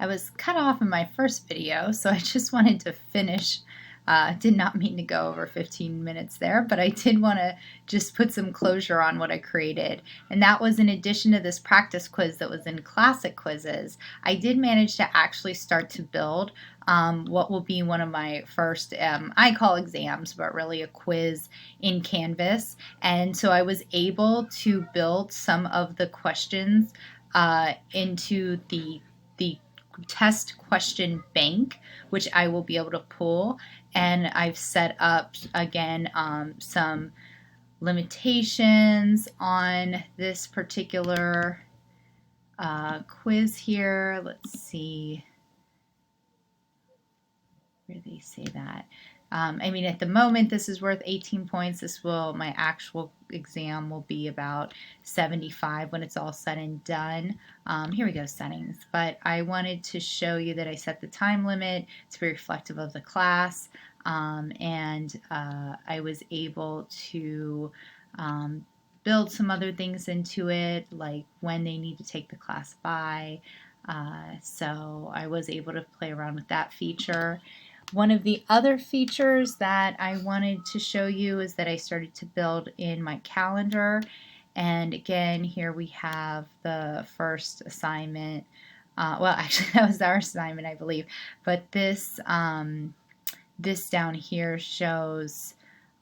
I was cut off in my first video, so I just wanted to finish. Did not mean to go over 15 minutes there, but I did want to just put some closure on what I created. And that was in addition to this practice quiz that was in Classic Quizzes, I did manage to actually start to build what will be one of my first, I call exams, but really a quiz in Canvas. And so I was able to build some of the questions into the test question bank, which I will be able to pull. And I've set up again some limitations on this particular quiz here. Let's see where they say that. I mean, at the moment, this is worth 18 points. My actual exam will be about 75 when it's all said and done. Here we go, settings. But I wanted to show you that I set the time limit to be reflective of the class. And I was able to build some other things into it, like when they need to take the class by. So I was able to play around with that feature. One of the other features that I wanted to show you is that I started to build in my calendar. And again, here we have the first assignment. Well, actually, that was our assignment, I believe. But this down here shows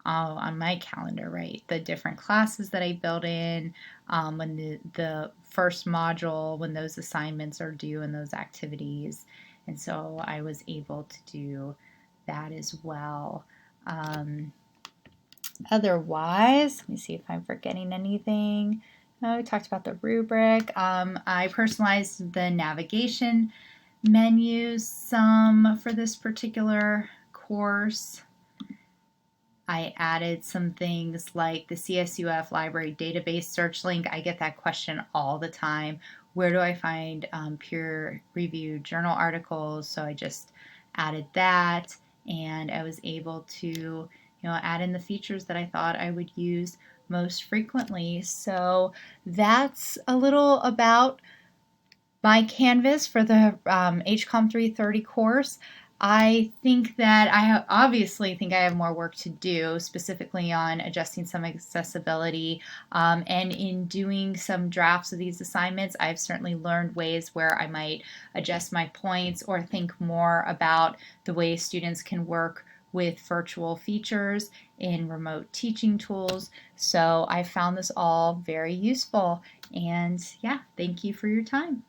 on my calendar, right, the different classes that I built in, when the first module, when those assignments are due and those activities. And so I was able to do that as well. Otherwise, let me see if I'm forgetting anything. We talked about the rubric. I personalized the navigation menus some for this particular course. I added some things like the CSUF library database search link. I get that question all the time. Where do I find peer-reviewed journal articles? So I just added that, and I was able to, add in the features that I thought I would use most frequently. So that's a little about my Canvas for the HCOM 330 course. I think that obviously think I have more work to do, specifically on adjusting some accessibility. And in doing some drafts of these assignments, I've certainly learned ways where I might adjust my points or think more about the way students can work with virtual features in remote teaching tools. So I found this all very useful. And yeah, thank you for your time.